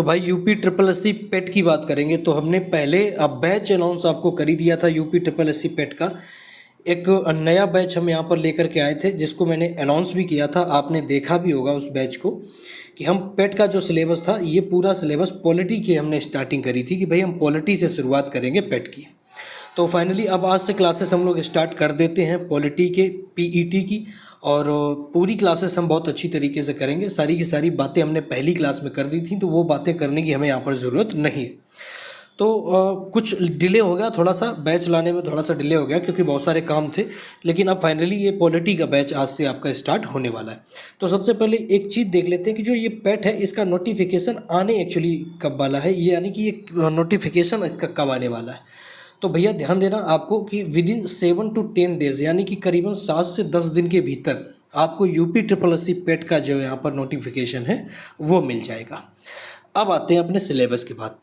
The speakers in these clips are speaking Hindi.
भाई यूपी ट्रिपल एस सी पेट की बात करेंगे तो हमने पहले अब बैच अनाउंस आपको कर ही दिया था यूपी ट्रिपल एस सी पेट का। एक नया बैच हम यहाँ पर लेकर के आए थे जिसको मैंने अनाउंस भी किया था, आपने देखा भी होगा उस बैच को कि हम पेट का जो सिलेबस था ये पूरा सिलेबस पॉलिटी की हमने स्टार्टिंग करी थी कि भाई हम पॉलिटी से शुरुआत करेंगे पेट की। तो फाइनली अब आज से क्लासेस हम लोग स्टार्ट कर देते हैं पॉलिटी के पीईटी की, और पूरी क्लासेस हम बहुत अच्छी तरीके से करेंगे। सारी की सारी बातें हमने पहली क्लास में कर दी थी तो वो बातें करने की हमें यहाँ पर ज़रूरत नहीं है। तो कुछ डिले हो गया, थोड़ा सा बैच लाने में थोड़ा सा डिले हो गया क्योंकि बहुत सारे काम थे, लेकिन अब फाइनली ये पॉलिटी का बैच आज से आपका स्टार्ट होने वाला है। तो सबसे पहले एक चीज़ देख लेते हैं कि जो ये पेट है इसका नोटिफिकेशन आने एक्चुअली कब वाला है, ये यानी कि ये नोटिफिकेशन इसका कब आने वाला है। तो भैया ध्यान देना आपको कि विद इन 7 to 10 डेज यानी कि करीबन 7 से 10 दिन के भीतर आपको यूपी ट्रिपल एस सी पेट का जो यहाँ पर नोटिफिकेशन है वो मिल जाएगा। अब आते हैं अपने सिलेबस के बाद।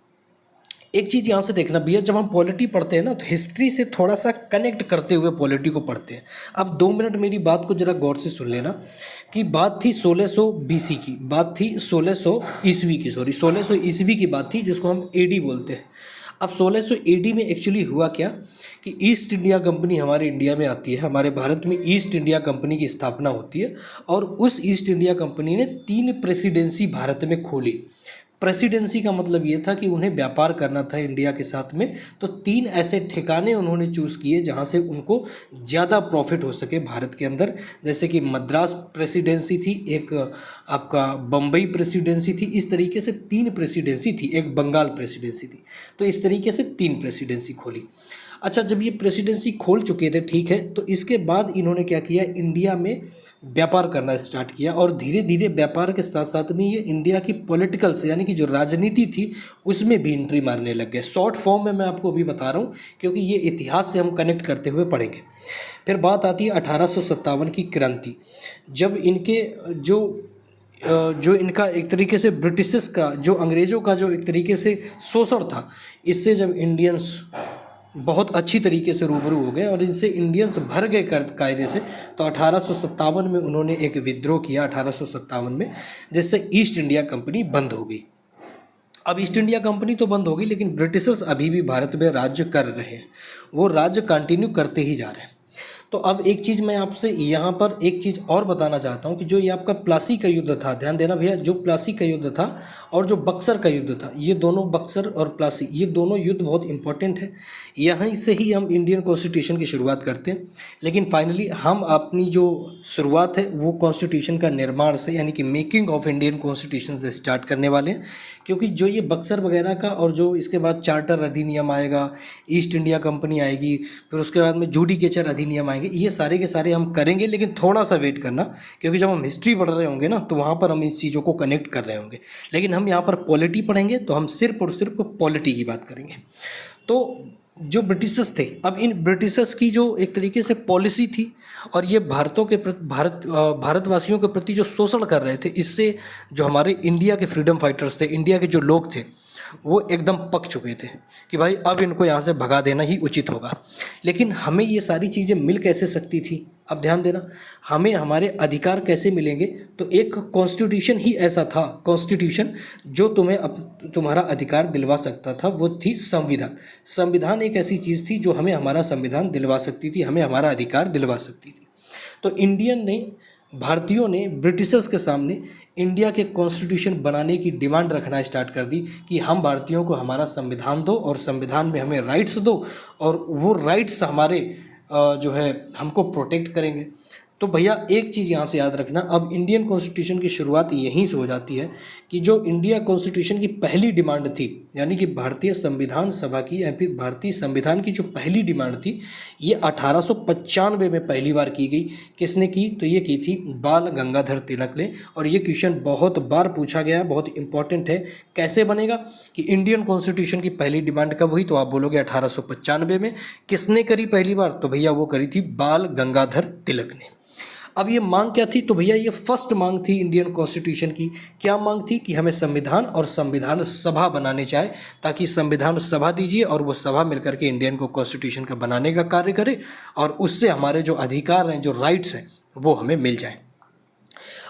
एक चीज़ यहाँ से देखना भैया, जब हम पॉलिटी पढ़ते हैं ना तो हिस्ट्री से थोड़ा सा कनेक्ट करते हुए पॉलिटी को पढ़ते हैं। अब 2 मिनट मेरी बात को ज़रा गौर से सुन लेना कि बात थी 1600 BC की, बात थी 1600 ईस्वी की, 1600 ईस्वी की बात थी जिसको हम एडी बोलते हैं। अब 1600 एडी में एक्चुअली हुआ क्या कि ईस्ट इंडिया कंपनी हमारे इंडिया में आती है, हमारे भारत में ईस्ट इंडिया कंपनी की स्थापना होती है और उस ईस्ट इंडिया कंपनी ने 3 प्रेसिडेंसी भारत में खोली। प्रेसिडेंसी का मतलब ये था कि उन्हें व्यापार करना था इंडिया के साथ में, तो 3 ऐसे ठिकाने उन्होंने चूज़ किए जहाँ से उनको ज़्यादा प्रॉफिट हो सके भारत के अंदर। जैसे कि मद्रास प्रेसिडेंसी थी, एक आपका बम्बई प्रेसिडेंसी थी, इस तरीके से 3 प्रेसिडेंसी थी, एक बंगाल प्रेसिडेंसी थी। तो इस तरीके से 3 प्रेसिडेंसी खोली। अच्छा, जब ये प्रेसिडेंसी खोल चुके थे, ठीक है, तो इसके बाद इन्होंने क्या किया, इंडिया में व्यापार करना स्टार्ट किया और धीरे धीरे व्यापार के साथ साथ में ये इंडिया की पॉलिटिकल से यानी कि जो राजनीति थी उसमें भी एंट्री मारने लग गए। शॉर्ट फॉर्म में मैं आपको अभी बता रहा हूँ क्योंकि ये इतिहास से हम कनेक्ट करते हुए पढ़ेंगे। फिर बात आती है 1857 की क्रांति, जब इनके जो इनका एक तरीके से ब्रिटिशर्स का, जो अंग्रेज़ों का जो एक तरीके से शोषण था, इससे जब इंडियंस बहुत अच्छी तरीके से रूबरू हो गए और इनसे इंडियंस भर गए कायदे से, तो 1857 में उन्होंने एक विद्रोह किया 1857 में, जिससे ईस्ट इंडिया कंपनी बंद हो गई। अब ईस्ट इंडिया कंपनी तो बंद हो गई लेकिन ब्रिटिशर्स अभी भी भारत में राज्य कर रहे हैं, वो राज्य कंटिन्यू करते ही जा रहे हैं। तो अब एक चीज़ मैं आपसे यहाँ पर एक चीज़ और बताना चाहता हूँ कि जो ये आपका प्लासी का युद्ध था, ध्यान देना भैया, जो प्लासी का युद्ध था और जो बक्सर का युद्ध था, ये दोनों, बक्सर और प्लासी, ये दोनों युद्ध बहुत इंपॉर्टेंट है। यहीं से ही हम इंडियन कॉन्स्टिट्यूशन की शुरुआत करते हैं, लेकिन फाइनली हम अपनी जो शुरुआत है वो कॉन्स्टिट्यूशन का निर्माण से यानी कि मेकिंग ऑफ इंडियन कॉन्स्टिट्यूशन से स्टार्ट करने वाले हैं। क्योंकि जो ये बक्सर वगैरह का और जो इसके बाद चार्टर अधिनियम आएगा, ईस्ट इंडिया कंपनी आएगी, फिर उसके बाद में जुडिकेचर अधिनियम आएंगे, ये सारे के सारे हम करेंगे, लेकिन थोड़ा सा वेट करना क्योंकि जब हम हिस्ट्री पढ़ रहे होंगे ना तो वहाँ पर हम इस चीज़ों को कनेक्ट कर रहे होंगे। लेकिन हम यहाँ पर पॉलिटी पढ़ेंगे तो हम सिर्फ और सिर्फ पॉलिटी की बात करेंगे। तो जो ब्रिटिशर्स थे, अब इन ब्रिटिशर्स की जो एक तरीके से पॉलिसी थी और ये भारतवासियों के प्रति जो शोषण कर रहे थे, इससे जो हमारे इंडिया के फ्रीडम फाइटर्स थे, इंडिया के जो लोग थे, वो एकदम पक चुके थे कि भाई अब इनको यहाँ से भगा देना ही उचित होगा। लेकिन हमें ये सारी चीज़ें मिल कैसे सकती थी, अब ध्यान देना, हमें हमारे अधिकार कैसे मिलेंगे, तो एक कॉन्स्टिट्यूशन ही ऐसा था, कॉन्स्टिट्यूशन जो तुम्हें तुम्हारा अधिकार दिलवा सकता था, वो थी संविधान। संविधान एक ऐसी चीज़ थी जो हमें हमारा संविधान दिलवा सकती थी, हमें हमारा अधिकार दिलवा सकती थी। तो भारतीयों ने ब्रिटिशर्स के सामने इंडिया के कॉन्स्टिट्यूशन बनाने की डिमांड रखना स्टार्ट कर दी कि हम भारतीयों को हमारा संविधान दो और संविधान में हमें राइट्स दो और वो राइट्स हमारे जो है हमको प्रोटेक्ट करेंगे। तो भैया एक चीज़ यहाँ से याद रखना, अब इंडियन कॉन्स्टिट्यूशन की शुरुआत यहीं से हो जाती है कि जो इंडिया कॉन्स्टिट्यूशन की पहली डिमांड थी, यानी कि भारतीय संविधान सभा की या फिर भारतीय संविधान की जो पहली डिमांड थी, ये 1895 में पहली बार की गई। किसने की, तो ये की थी बाल गंगाधर तिलक ने। और ये क्वेश्चन बहुत बार पूछा गया, बहुत इंपॉर्टेंट है। कैसे बनेगा कि इंडियन कॉन्स्टिट्यूशन की पहली डिमांड कब हुई, तो आप बोलोगे 1895 में। किसने करी पहली बार, तो भैया वो करी थी बाल गंगाधर तिलक ने। अब ये मांग क्या थी, तो भैया ये फर्स्ट मांग थी इंडियन कॉन्स्टिट्यूशन की। क्या मांग थी कि हमें संविधान और संविधान सभा बनाने चाहे, ताकि संविधान सभा दीजिए और वो सभा मिलकर के इंडियन को कॉन्स्टिट्यूशन का बनाने का कार्य करे और उससे हमारे जो अधिकार हैं, जो राइट्स हैं, वो हमें मिल जाए।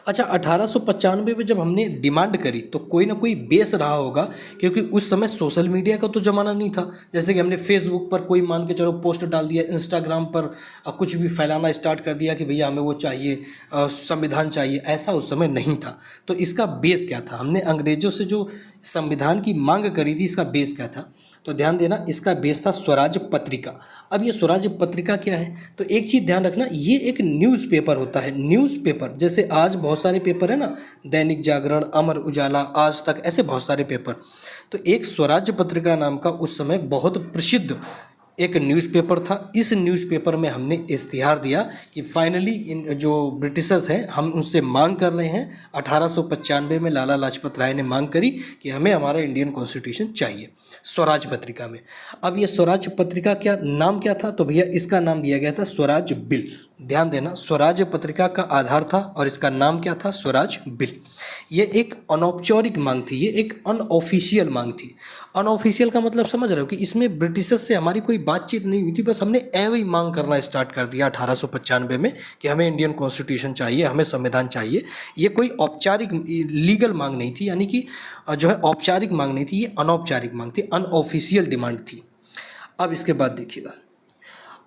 अच्छा, 1895 में जब हमने डिमांड करी तो कोई ना कोई बेस रहा होगा, क्योंकि उस समय सोशल मीडिया का तो ज़माना नहीं था। जैसे कि हमने फेसबुक पर कोई मान के चलो पोस्ट डाल दिया, इंस्टाग्राम पर कुछ भी फैलाना स्टार्ट कर दिया कि भैया हमें वो चाहिए, संविधान चाहिए, ऐसा उस समय नहीं था। तो इसका बेस क्या था? हमने अंग्रेज़ों से जो संविधान की मांग करी थी, इसका बेस क्या था? तो ध्यान देना, इसका बेस था स्वराज पत्रिका। अब ये स्वराज पत्रिका क्या है? तो एक चीज़ ध्यान रखना, ये एक न्यूज़पेपर होता है। न्यूज़पेपर जैसे आज बहुत सारे पेपर है ना, दैनिक जागरण, अमर उजाला, आज तक, ऐसे बहुत सारे पेपर। तो एक स्वराज पत्रिका नाम का उस समय बहुत प्रसिद्ध एक न्यूज़पेपर था। इस न्यूज़पेपर में हमने इश्तिहार दिया कि फाइनली इन जो ब्रिटिशर्स हैं, हम उनसे मांग कर रहे हैं। 1895 में लाला लाजपत राय ने मांग करी कि हमें हमारा इंडियन कॉन्स्टिट्यूशन चाहिए, स्वराज पत्रिका में। अब ये स्वराज पत्रिका क्या नाम क्या था? तो भैया इसका नाम दिया गया था स्वराज बिल। ध्यान देना, स्वराज पत्रिका का आधार था और इसका नाम क्या था? स्वराज बिल। ये एक अनौपचारिक मांग थी, ये एक अनऑफिशियल मांग थी। अनऑफिशियल का मतलब समझ रहे हो कि इसमें ब्रिटिशर्स से हमारी कोई बातचीत नहीं हुई थी, बस हमने ऐवे ही मांग करना स्टार्ट कर दिया 1895 में कि हमें इंडियन कॉन्स्टिट्यूशन चाहिए, हमें संविधान चाहिए। ये कोई औपचारिक लीगल मांग नहीं थी, यानी कि जो है औपचारिक मांग नहीं थी, ये अनौपचारिक मांग थी, अनऑफिशियल डिमांड थी। अब इसके बाद देखिएगा,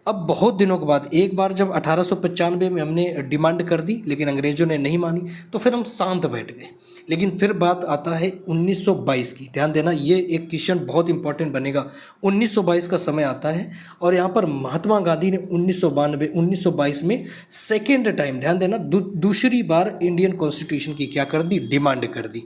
अब बहुत दिनों के बाद एक बार जब 1895 में हमने डिमांड कर दी लेकिन अंग्रेज़ों ने नहीं मानी, तो फिर हम शांत बैठ गए। लेकिन फिर बात आता है 1922 की। ध्यान देना, ये एक क्वेश्चन बहुत इंपॉर्टेंट बनेगा। 1922 का समय आता है और यहाँ पर महात्मा गांधी ने 1922 में सेकेंड टाइम, ध्यान देना, दूसरी बार इंडियन कॉन्स्टिट्यूशन की क्या कर दी? डिमांड कर दी।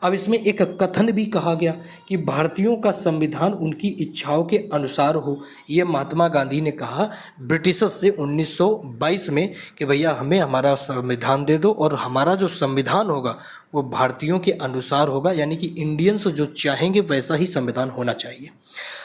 अब इसमें एक कथन भी कहा गया कि भारतीयों का संविधान उनकी इच्छाओं के अनुसार हो। ये महात्मा गांधी ने कहा ब्रिटिशर्स से 1922 में कि भैया हमें हमारा संविधान दे दो और हमारा जो संविधान होगा वो भारतीयों के अनुसार होगा, यानी कि इंडियंस जो चाहेंगे वैसा ही संविधान होना चाहिए।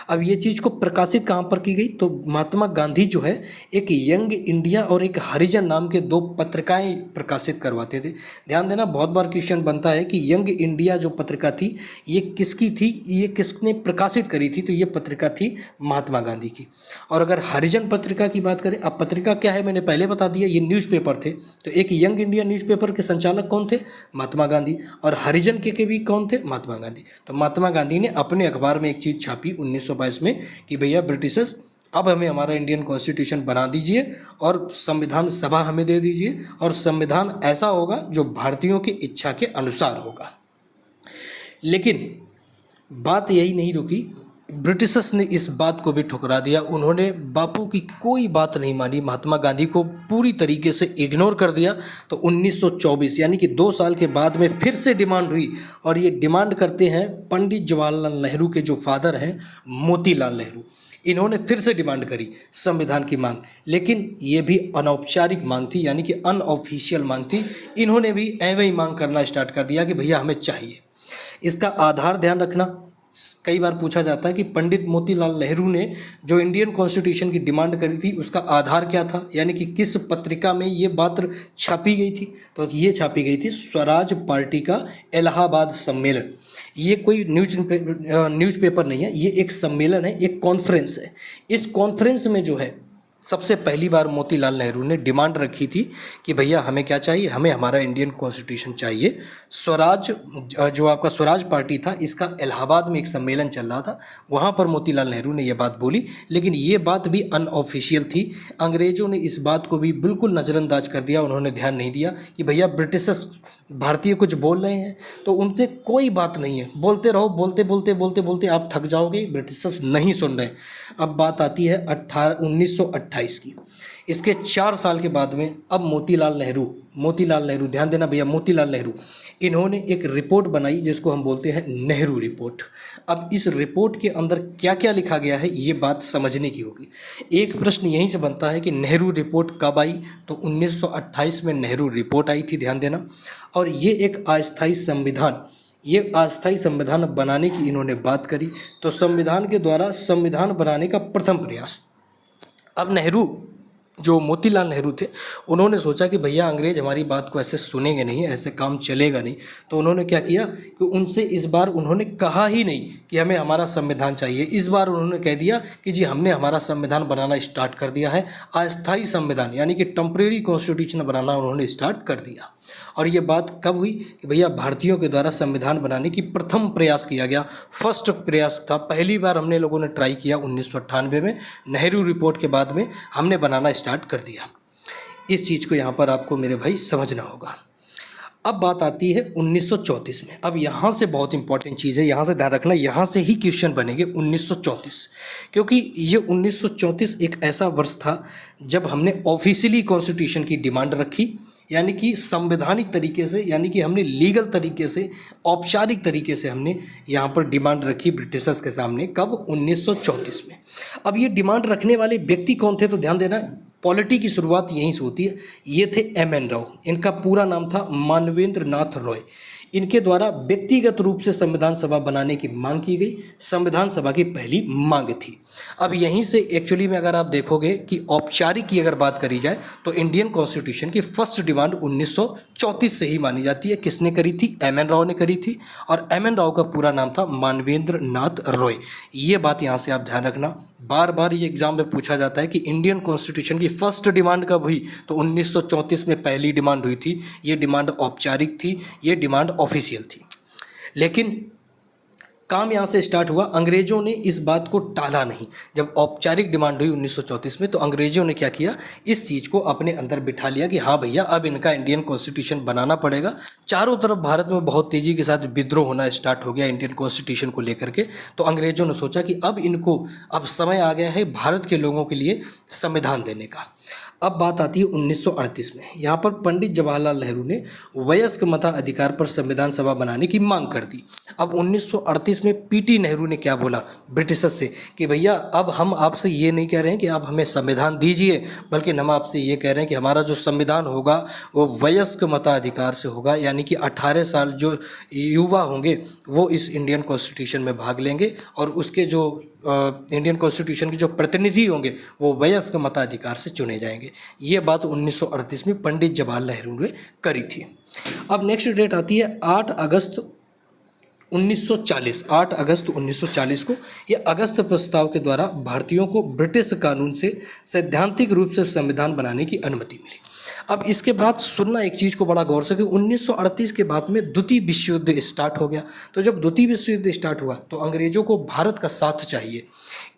अब ये चीज़ को प्रकाशित कहाँ पर की गई? तो महात्मा गांधी जो है एक यंग इंडिया और एक हरिजन नाम के दो पत्रिकाएं प्रकाशित करवाते थे। ध्यान देना, बहुत बार क्वेश्चन बनता है कि यंग इंडिया जो पत्रिका थी ये किसकी थी, ये किसने प्रकाशित करी थी? तो ये पत्रिका थी महात्मा गांधी की। और अगर हरिजन पत्रिका की बात करें, अब पत्रिका क्या है मैंने पहले बता दिया, ये न्यूज़पेपर थे। तो एक यंग इंडिया न्यूज़पेपर के संचालक कौन थे? महात्मा गांधी। और हरिजन के भी कौन थे? महात्मा गांधी। तो महात्मा गांधी ने अपने अखबार में एक चीज़ छापी 1922 में कि भैया ब्रिटिशर्स अब हमें हमारा इंडियन कॉन्स्टिट्यूशन बना दीजिए और संविधान सभा हमें दे दीजिए, और संविधान ऐसा होगा जो भारतीयों की इच्छा के अनुसार होगा। लेकिन बात यही नहीं रुकी, ब्रिटिशर्स ने इस बात को भी ठुकरा दिया। उन्होंने बापू की कोई बात नहीं मानी, महात्मा गांधी को पूरी तरीके से इग्नोर कर दिया। तो 1924 यानी कि 2 साल के बाद में फिर से डिमांड हुई, और ये डिमांड करते हैं पंडित जवाहरलाल नेहरू के जो फादर हैं मोतीलाल नेहरू। इन्होंने फिर से डिमांड करी संविधान की मांग, लेकिन ये भी अनौपचारिक मांग थी, यानी कि अनऑफिशियल मांग थी। इन्होंने भी ऐवे ही मांग करना स्टार्ट कर दिया कि भैया हमें चाहिए। इसका आधार ध्यान रखना, कई बार पूछा जाता है कि पंडित मोतीलाल नेहरू ने जो इंडियन कॉन्स्टिट्यूशन की डिमांड करी थी उसका आधार क्या था, यानी कि किस पत्रिका में ये बात छापी गई थी? तो ये छापी गई थी स्वराज पार्टी का इलाहाबाद सम्मेलन। ये कोई न्यूज़पेपर नहीं है, ये एक सम्मेलन है, एक कॉन्फ्रेंस है। इस कॉन्फ्रेंस में जो है सबसे पहली बार मोतीलाल नेहरू ने डिमांड रखी थी कि भैया हमें क्या चाहिए? हमें हमारा इंडियन कॉन्स्टिट्यूशन चाहिए। स्वराज जो आपका स्वराज पार्टी था, इसका इलाहाबाद में एक सम्मेलन चल रहा था, वहाँ पर मोतीलाल नेहरू ने यह बात बोली, लेकिन ये बात भी अनऑफिशियल थी। अंग्रेज़ों ने इस बात को भी बिल्कुल नज़रअंदाज कर दिया, उन्होंने ध्यान नहीं दिया कि भैया ब्रिटिशर्स भारतीय कुछ बोल रहे हैं तो उनसे कोई बात नहीं है, बोलते रहो, बोलते बोलते बोलते बोलते आप थक जाओगे, ब्रिटिशर्स नहीं सुन रहे। अब बात आती है 1928 की। इसके 4 साल के बाद में अब मोतीलाल नेहरू, ध्यान देना भैया, मोतीलाल नेहरू, इन्होंने एक रिपोर्ट बनाई जिसको हम बोलते हैं नेहरू रिपोर्ट। अब इस रिपोर्ट के अंदर क्या क्या लिखा गया है ये बात समझने की होगी। एक प्रश्न यहीं से बनता है कि नेहरू रिपोर्ट कब आई? तो 1928 में नेहरू रिपोर्ट आई थी, ध्यान देना। और ये एक अस्थायी संविधान बनाने की इन्होंने बात करी। तो संविधान के द्वारा संविधान बनाने का प्रथम प्रयास। अब नेहरू, जो मोतीलाल नेहरू थे, उन्होंने सोचा कि भैया अंग्रेज हमारी बात को ऐसे सुनेंगे नहीं, ऐसे काम चलेगा नहीं। तो उन्होंने क्या किया कि उनसे इस बार उन्होंने कहा ही नहीं कि हमें हमारा संविधान चाहिए। इस बार उन्होंने कह दिया कि जी हमने हमारा संविधान बनाना स्टार्ट कर दिया है। अस्थायी संविधान यानी कि टेम्परेरी कॉन्स्टिट्यूशन बनाना उन्होंने स्टार्ट कर दिया। और ये बात कब हुई कि भैया भारतीयों के द्वारा संविधान बनाने की प्रथम प्रयास किया गया, फर्स्ट प्रयास था, पहली बार हमने लोगों ने ट्राई किया 1998 में, नेहरू रिपोर्ट के बाद में हमने बनाना स्टार्ट कर दिया। इस चीज़ को यहाँ पर आपको मेरे भाई समझना होगा। अब बात आती है 1934 में। अब यहाँ से बहुत इंपॉर्टेंट चीज़ है, यहाँ से ध्यान रखना, यहाँ से ही क्वेश्चन बनेंगे 1934, क्योंकि ये 1934 एक ऐसा वर्ष था जब हमने ऑफिशियली कॉन्स्टिट्यूशन की डिमांड रखी, यानी कि संवैधानिक तरीके से, यानी कि हमने लीगल तरीके से, औपचारिक तरीके से हमने यहाँ पर डिमांड रखी ब्रिटिशर्स के सामने। कब? 1934 में। अब ये डिमांड रखने वाले व्यक्ति कौन थे? तो ध्यान देना, पॉलिटी की शुरुआत यहीं से होती है। ये थे एम.एन. राव, इनका पूरा नाम था मानवेंद्र नाथ रॉय। इनके द्वारा व्यक्तिगत रूप से संविधान सभा बनाने की मांग की गई, संविधान सभा की पहली मांग थी। अब यहीं से एक्चुअली में अगर आप देखोगे कि औपचारिक की अगर बात करी जाए तो इंडियन कॉन्स्टिट्यूशन की फर्स्ट डिमांड 1934 से ही मानी जाती है। किसने करी थी? एम.एन. राव ने करी थी, और एम.एन. राव का पूरा नाम था मानवेंद्र नाथ रॉय। ये बात यहाँ से आप ध्यान रखना, बार बार ये एग्जाम में पूछा जाता है कि इंडियन कॉन्स्टिट्यूशन की फर्स्ट डिमांड कब हुई? तो 1934 में पहली डिमांड हुई थी। ये डिमांड औपचारिक थी, ये डिमांड ऑफिशियल थी। लेकिन काम यहाँ से स्टार्ट हुआ, अंग्रेजों ने इस बात को टाला नहीं। जब औपचारिक डिमांड हुई 1934 में, तो अंग्रेजों ने क्या किया, इस चीज़ को अपने अंदर बिठा लिया कि हाँ भैया अब इनका इंडियन कॉन्स्टिट्यूशन बनाना पड़ेगा। चारों तरफ भारत में बहुत तेज़ी के साथ विद्रोह होना स्टार्ट हो गया इंडियन कॉन्स्टिट्यूशन को लेकर के। तो अंग्रेजों ने सोचा कि अब समय आ गया है भारत के लोगों के लिए संविधान देने का। अब बात आती है 1938 में। यहाँ पर पंडित जवाहरलाल नेहरू ने वयस्क मताधिकार पर संविधान सभा बनाने की मांग कर दी। अब 1938 में पीटी नेहरू ने क्या बोला ब्रिटिशर्स से कि भैया अब हम आपसे ये नहीं कह रहे हैं कि आप हमें संविधान दीजिए, बल्कि हम आपसे ये कह रहे हैं कि हमारा जो संविधान होगा वो वयस्क मताधिकार से होगा, यानी कि 18 साल जो युवा होंगे वो इस इंडियन कॉन्स्टिट्यूशन में भाग लेंगे, और उसके जो इंडियन कॉन्स्टिट्यूशन के जो प्रतिनिधि होंगे वो वयस्क मताधिकार से चुने जाएंगे। ये बात 1938 में पंडित जवाहरलाल नेहरू ने करी थी। अब नेक्स्ट डेट आती है 8 अगस्त 1940। 8 अगस्त 1940 को ये अगस्त प्रस्ताव के द्वारा भारतीयों को ब्रिटिश कानून से सैद्धांतिक रूप से संविधान बनाने की अनुमति मिली। अब इसके बाद सुनना एक चीज़ को बड़ा गौर से कि 1938 के बाद में द्वितीय विश्व युद्ध स्टार्ट हो गया। तो जब द्वितीय विश्व युद्ध स्टार्ट हुआ तो अंग्रेजों को भारत का साथ चाहिए।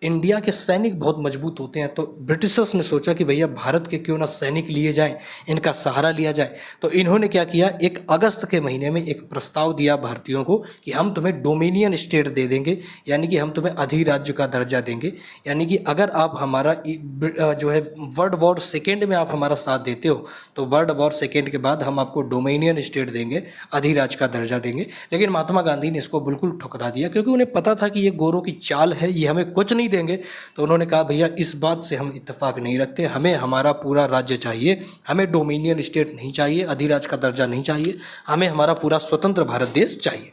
इंडिया के सैनिक बहुत मजबूत होते हैं, तो ब्रिटिशर्स ने सोचा कि भैया भारत के क्यों ना सैनिक लिए जाएं, इनका सहारा लिया जाए। तो इन्होंने क्या किया, 1 अगस्त के महीने में एक प्रस्ताव दिया भारतीयों को कि हम तुम्हें डोमिनियन स्टेट दे देंगे, यानी कि हम तुम्हें अधिराज्य का दर्जा देंगे। यानी कि अगर आप हमारा जो है वर्ल्ड वॉर सेकेंड में आप हमारा साथ देते हो तो वर्ल्ड वॉर सेकेंड के बाद हम आपको डोमिनियन स्टेट देंगे, अधिराज्य का दर्जा देंगे। लेकिन महात्मा गांधी ने इसको बिल्कुल ठुकरा दिया, क्योंकि उन्हें पता था कि ये गोरों की चाल है, ये हमें कुछ नहीं देंगे। तो उन्होंने कहा भैया इस बात से हम इत्तेफाक नहीं रखते, हमें हमारा पूरा राज्य चाहिए, हमें डोमिनियन स्टेट नहीं चाहिए, अधिराज्य का दर्जा नहीं चाहिए, हमें हमारा पूरा स्वतंत्र भारत देश चाहिए।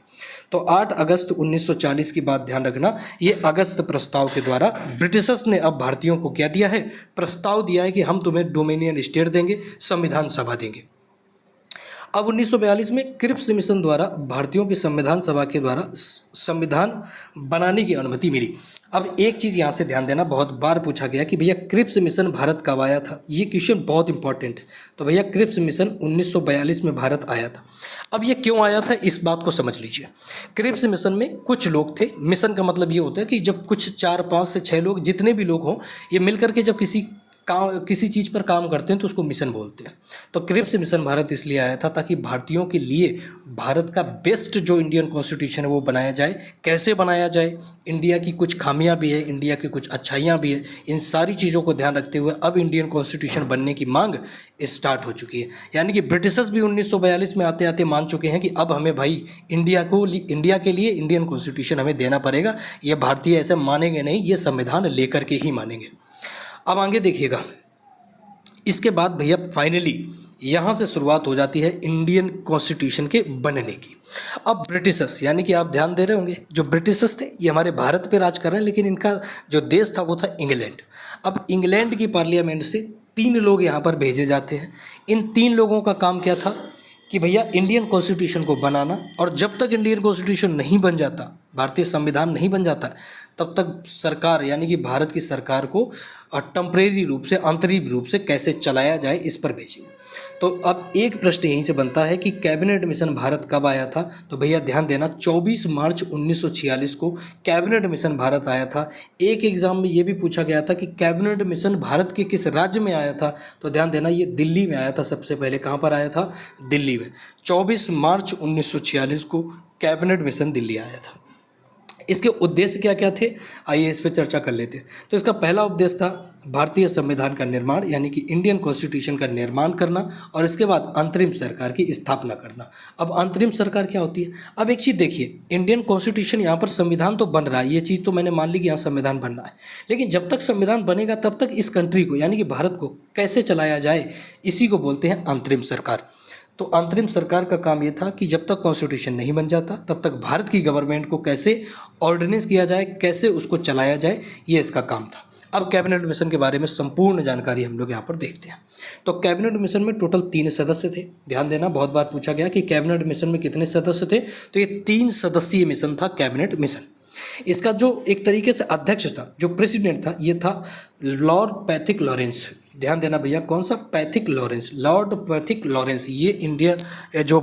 तो 8 अगस्त 1940 की बात ध्यान रखना, ये अगस्त प्रस्ताव के द्वारा ब्रिटिशर्स ने अब भारतीयों को क्या दिया है, प्रस्ताव दिया है कि हम तुम्हें डोमिनियन स्टेट देंगे, संविधान सभा देंगे। अब 1942 में क्रिप्स मिशन द्वारा भारतीयों की संविधान सभा के द्वारा संविधान बनाने की अनुमति मिली। अब एक चीज़ यहाँ से ध्यान देना, बहुत बार पूछा गया कि भैया क्रिप्स मिशन भारत कब आया था, ये क्वेश्चन बहुत इंपॉर्टेंट है। तो भैया क्रिप्स मिशन 1942 में भारत आया था। अब ये क्यों आया था इस बात को समझ लीजिए। क्रिप्स मिशन में कुछ लोग थे, मिशन का मतलब ये होता है कि जब कुछ 4, 5 से 6 लोग, जितने भी लोग हों, ये मिलकर के जब किसी चीज़ पर काम करते हैं तो उसको मिशन बोलते हैं। तो क्रिप्स मिशन भारत इसलिए आया था ताकि भारतीयों के लिए भारत का बेस्ट जो इंडियन कॉन्स्टिट्यूशन है वो बनाया जाए। कैसे बनाया जाए, इंडिया की कुछ खामियां भी है, इंडिया की कुछ अच्छाइयां भी है, इन सारी चीज़ों को ध्यान रखते हुए अब इंडियन कॉन्स्टिट्यूशन बनने की मांग स्टार्ट हो चुकी है। यानी कि ब्रिटिशर्स भी 1942 में आते आते मान चुके हैं कि अब हमें भाई इंडिया के लिए इंडियन कॉन्स्टिट्यूशन हमें देना पड़ेगा। ये भारतीय ऐसे मानेंगे नहीं, ये संविधान लेकर के ही मानेंगे। अब आगे देखिएगा, इसके बाद भैया फाइनली यहाँ से शुरुआत हो जाती है इंडियन कॉन्स्टिट्यूशन के बनने की। अब ब्रिटिशर्स, यानी कि आप ध्यान दे रहे होंगे, जो ब्रिटिशर्स थे ये हमारे भारत पे राज कर रहे हैं, लेकिन इनका जो देश था वो था इंग्लैंड। अब इंग्लैंड की पार्लियामेंट से 3 लोग यहाँ पर भेजे जाते हैं। इन 3 लोगों का काम क्या था कि भैया इंडियन कॉन्स्टिट्यूशन को बनाना, और जब तक इंडियन कॉन्स्टिट्यूशन नहीं बन जाता भारतीय संविधान नहीं बन जाता तब तक सरकार यानी कि भारत की सरकार को टेम्परेरी रूप से, आंतरिक रूप से कैसे चलाया जाए इस पर भेजिए। तो अब एक प्रश्न यहीं से बनता है कि कैबिनेट मिशन भारत कब आया था? तो भैया ध्यान देना, 24 मार्च 1946 को कैबिनेट मिशन भारत आया था। एक एग्जाम में ये भी पूछा गया था कि कैबिनेट मिशन भारत के किस राज्य में आया था? तो ध्यान देना, ये दिल्ली में आया था। सबसे पहले कहाँ पर आया था? दिल्ली में। 24 मार्च 1946 को कैबिनेट मिशन दिल्ली आया था। इसके उद्देश्य क्या क्या थे, आइए इस पर चर्चा कर लेते हैं। तो इसका पहला उद्देश्य था भारतीय संविधान का निर्माण, यानी कि इंडियन कॉन्स्टिट्यूशन का निर्माण करना, और इसके बाद अंतरिम सरकार की स्थापना करना। अब अंतरिम सरकार क्या होती है? अब एक चीज़ देखिए, इंडियन कॉन्स्टिट्यूशन, यहाँ पर संविधान तो बन रहा है, ये चीज़ तो मैंने मान ली कि यहाँ संविधान बन रहा है, लेकिन जब तक संविधान बनेगा तब तक इस कंट्री को यानी कि भारत को कैसे चलाया जाए, इसी को बोलते हैं अंतरिम सरकार। तो अंतरिम सरकार का काम ये था कि जब तक कॉन्स्टिट्यूशन नहीं बन जाता तब तक भारत की गवर्नमेंट को कैसे ऑर्डिनेंस किया जाए, कैसे उसको चलाया जाए, ये इसका काम था। अब कैबिनेट मिशन के बारे में संपूर्ण जानकारी हम लोग यहाँ पर देखते हैं। तो कैबिनेट मिशन में टोटल 3 सदस्य थे। ध्यान देना, बहुत बार पूछा गया कि कैबिनेट मिशन में कितने सदस्य थे, तो ये 3 सदस्यीय मिशन था कैबिनेट मिशन। इसका जो एक तरीके से अध्यक्ष था, जो प्रेसिडेंट था, ये था लॉर्ड पैथिक लॉरेंस। ध्यान देना भैया, कौन सा? Pethick Lawrence, Lord Pethick Lawrence. ये इंडिया जो